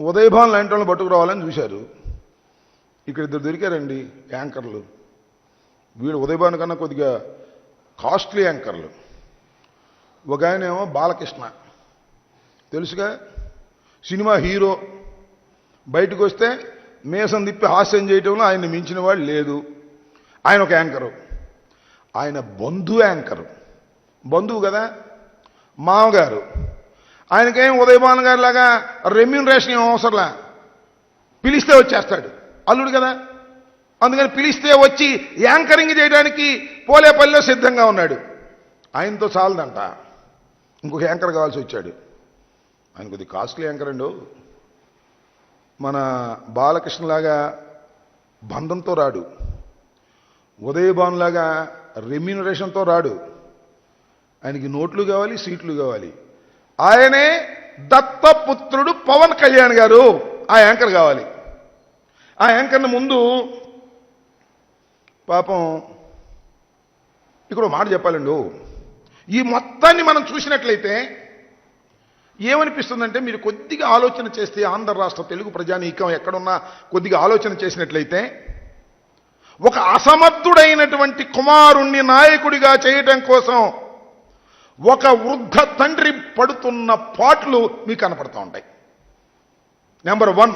ఉదయభాన్ లాంటి వాళ్ళని పట్టుకురావాలని చూశారు. ఇక్కడ ఇద్దరు దొరికారండి యాంకర్లు. వీడు ఉదయభాన్ కన్నా కొద్దిగా కాస్ట్లీ యాంకర్లు. ఒక ఆయన ఏమో బాలకృష్ణ, తెలుసుగా, సినిమా హీరో. బయటకు వస్తే మేసం తిప్పి హాస్యం చేయటంలో ఆయన్ని మించిన వాడు లేదు. ఆయన ఒక యాంకరు. ఆయన యాంకరు, బంధువు కదా, మామగారు. ఆయనకేం ఉదయభాన్ గారి లాగా రెమ్యూనరేషన్ ఏం అవసరంలా, పిలిస్తే వచ్చేస్తాడు, అల్లుడు కదా. అందుకని పిలిస్తే వచ్చి యాంకరింగ్ చేయడానికి పోలేపల్లిలో సిద్ధంగా ఉన్నాడు. ఆయనతో చాలదంట, ఇంకొక యాంకర్ కావాల్సి వచ్చాడు. ఆయన కొద్దిగా కాస్ట్లీ యాంకర్ అండు. మన బాలకృష్ణలాగా బంధంతో రాడు, ఉదయభాన్ లాగా రెమ్యూనరేషన్తో రాడు. ఆయనకి నోట్లు కావాలి, సీట్లు కావాలి. ఆయనే దత్తపుత్రుడు పవన్ కళ్యాణ్ గారు. ఆ యాంకర్ కావాలి. ఆ యాంకర్ని ముందు పాపం ఇక్కడ మాట చెప్పాలండు. ఈ మొత్తాన్ని మనం చూసినట్లయితే ఏమనిపిస్తుందంటే, మీరు కొద్దిగా ఆలోచన చేస్తే, ఆంధ్ర రాష్ట్ర తెలుగు ప్రజానీకం ఎక్కడున్నా కొద్దిగా ఆలోచన చేసినట్లయితే, ఒక అసమర్థుడైనటువంటి కుమారుణ్ణి నాయకుడిగా చేయటం కోసం ఒక వృద్ధ తండ్రి పడుతున్న పాటలు మీకు కనపడుతూ ఉంటాయి. నెంబర్ 1,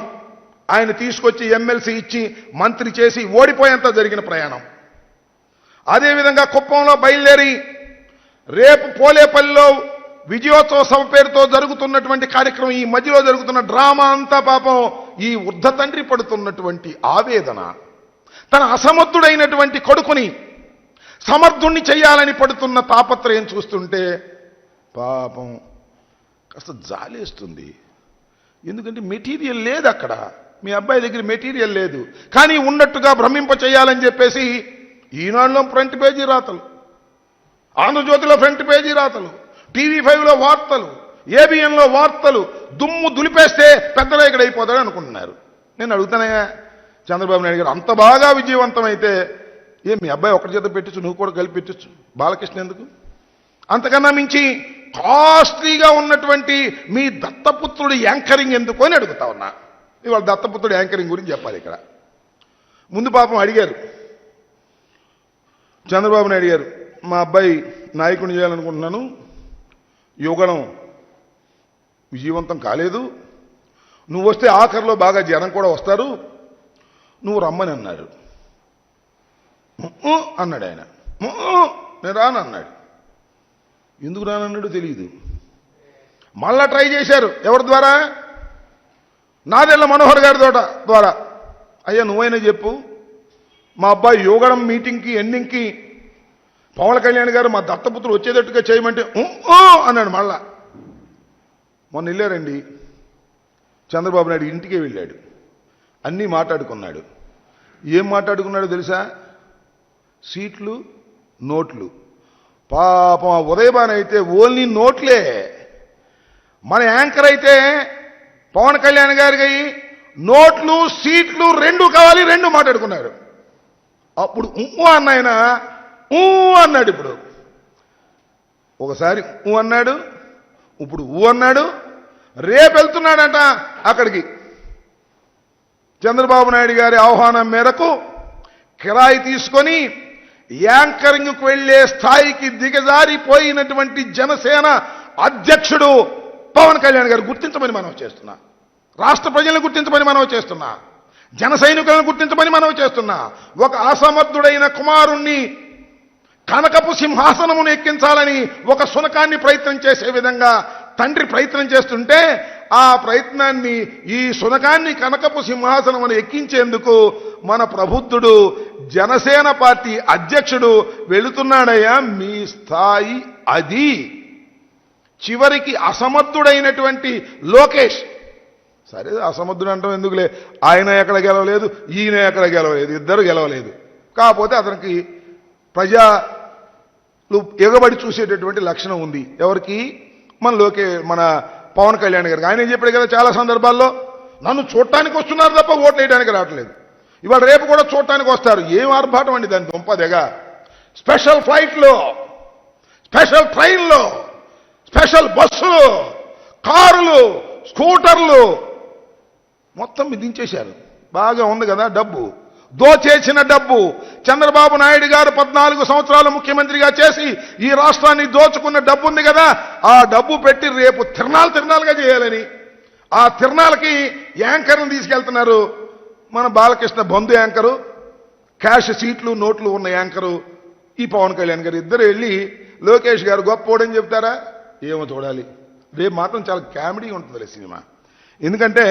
ఆయన తీసుకొచ్చి ఎమ్మెల్సీ ఇచ్చి మంత్రి చేసి ఓడిపోయేంత జరిగిన ప్రయాణం. అదేవిధంగా కుప్పంలో బయలుదేరి రేపు పోలేపల్లిలో విజయోత్సవ సభ పేరుతో జరుగుతున్నటువంటి కార్యక్రమం, ఈ మధ్యలో జరుగుతున్న డ్రామా అంతా పాపం ఈ వృద్ధ తండ్రి పడుతున్నటువంటి ఆవేదన, తన అసమర్థుడైనటువంటి కొడుకుని సమర్థుణ్ణి చేయాలని పడుతున్న తాపత్రయం చూస్తుంటే పాపం కాస్త జాలేస్తుంది. ఎందుకంటే మెటీరియల్ లేదు అక్కడ. మీ అబ్బాయి దగ్గర మెటీరియల్ లేదు, కానీ ఉన్నట్టుగా భ్రమింప చేయాలని చెప్పేసి ఈనాడులో ఫ్రంట్ పేజీ రాతలు, ఆంధ్రజ్యోతిలో ఫ్రంట్ పేజీ రాతలు, TV5లో వార్తలు, ABNలో వార్తలు, దుమ్ము దులిపేస్తే పెద్దనాయకుడు అయిపోతాడు అనుకుంటున్నారు. నేను అడుగుతానయ్యా, చంద్రబాబు నాయుడు గారు అంత బాగా విజయవంతమైతే మీ అబ్బాయి ఒకరి చేత పెట్టచ్చు, నువ్వు కూడా కలిపి పెట్టచ్చు, బాలకృష్ణ ఎందుకు? అంతకన్నా మించి కాస్ట్లీగా ఉన్నటువంటి మీ దత్తపుత్రుడు యాంకరింగ్ ఎందుకు అని అడుగుతా ఉన్నా. ఇవాళ దత్తపుత్రుడు యాంకరింగ్ గురించి చెప్పాలి. ఇక్కడ ముందు పాపం అడిగారు చంద్రబాబు నాయుడు గారు, మా అబ్బాయి నాయకుడిని చేయాలనుకుంటున్నాను, యువగణం విజయవంతం కాలేదు, నువ్వు వస్తే ఆఖరిలో బాగా జనం కూడా వస్తారు, నువ్వు రమ్మని అన్నారు. అన్నాడు ఆయన. నేను రానన్నాడు. ఎందుకు రానన్నాడు తెలియదు. మళ్ళా ట్రై చేశారు. ఎవరి ద్వారా? నాదెళ్ల మనోహర్ గారి ద్వారా. అయ్యా నువ్వైనా చెప్పు, మా అబ్బాయి యోగడం మీటింగ్కి ఎండింగ్కి పవన్ కళ్యాణ్ గారు మా దత్తపుత్రులు వచ్చేటట్టుగా చేయమంటే అన్నాడు. మళ్ళా మొన్న వెళ్ళారండి, చంద్రబాబు నాయుడు ఇంటికే వెళ్ళాడు, అన్నీ మాట్లాడుకున్నాడు. ఏం మాట్లాడుకున్నాడో తెలుసా? సీట్లు, నోట్లు. పాపం ఆ ఉదయభాన్ అయితే ఓన్లీ నోట్లే. మన యాంకర్ అయితే పవన్ కళ్యాణ్ గారికి నోట్లు, సీట్లు 2 కావాలి, 2 మాట్లాడుకున్నారు. అప్పుడు అన్నాయన అన్నాడు. ఇప్పుడు ఒకసారి అన్నాడు, ఇప్పుడు అన్నాడు. రేపు వెళ్తున్నాడంట అక్కడికి. చంద్రబాబు నాయుడు గారి ఆహ్వానం మేరకు కిరాయి తీసుకొని యాంకరింగ్కు వెళ్లే స్థాయికి దిగజారిపోయినటువంటి జనసేన అధ్యక్షుడు పవన్ కళ్యాణ్ గారు గుర్తించమని మనం చేస్తున్నా, రాష్ట్ర ప్రజలను గుర్తించమని మనం చేస్తున్నా, జన సైనికులను గుర్తించమని మనం చేస్తున్నా. ఒక అసమర్థుడైన కుమారుణ్ణి కనకపు సింహాసనమును ఎక్కించాలని ఒక శునకాన్ని ప్రయత్నం చేసే విధంగా తండ్రి ప్రయత్నం చేస్తుంటే, ఆ ప్రయత్నాన్ని, ఈ శునకాన్ని కనకపు సింహాసనమును ఎక్కించేందుకు మన ప్రబుద్ధుడు జనసేన పార్టీ అధ్యక్షుడు వెళుతున్నాడయ్యా. మీ స్థాయి అది. చివరికి అసమర్థుడైనటువంటి లోకేష్, సరే అసమర్థుడు అంటాం ఎందుకులే, ఆయన ఎక్కడ గెలవలేదు, ఈయన ఎక్కడ గెలవలేదు, ఇద్దరు గెలవలేదు. కాకపోతే అతనికి ప్రజలు ఎగబడి చూసేటటువంటి లక్షణం ఉంది. ఎవరికి? మన పవన్ కళ్యాణ్ గారికి. ఆయన ఏం చెప్పాడు కదా చాలా సందర్భాల్లో, నన్ను చూడటానికి వస్తున్నారు తప్ప ఓట్లు వేయడానికి రావట్లేదు. ఇవాళ రేపు కూడా చూడటానికి వస్తారు. ఏం ఆర్భాటం అండి దాని దుంపదెగా. స్పెషల్ ఫ్లైట్లో, స్పెషల్ ట్రైన్లో, స్పెషల్ బస్సులు, కారులు, స్కూటర్లు, మొత్తం మీరు దించేశారు. బాగా ఉంది కదా డబ్బు, దోచేసిన డబ్బు. చంద్రబాబు నాయుడు గారు 14 సంవత్సరాలు ముఖ్యమంత్రిగా చేసి ఈ రాష్ట్రాన్ని దోచుకున్న డబ్బు ఉంది కదా, ఆ డబ్బు పెట్టి రేపు తిరణాలుగా చేయాలని ఆ తిరణాలకి యాంకర్ని తీసుకెళ్తున్నారు. మన బాలకృష్ణ బంధు యాంకరు, క్యాష్ సీట్లు నోట్లు ఉన్న యాంకరు ఈ పవన్ కళ్యాణ్ గారు ఇద్దరు వెళ్ళి లోకేష్ గారు గొప్పోడని చెప్తారా? ఏమో చూడాలి. రేపు మాత్రం చాలా కామెడీ ఉంటుంది సినిమా. ఎందుకంటే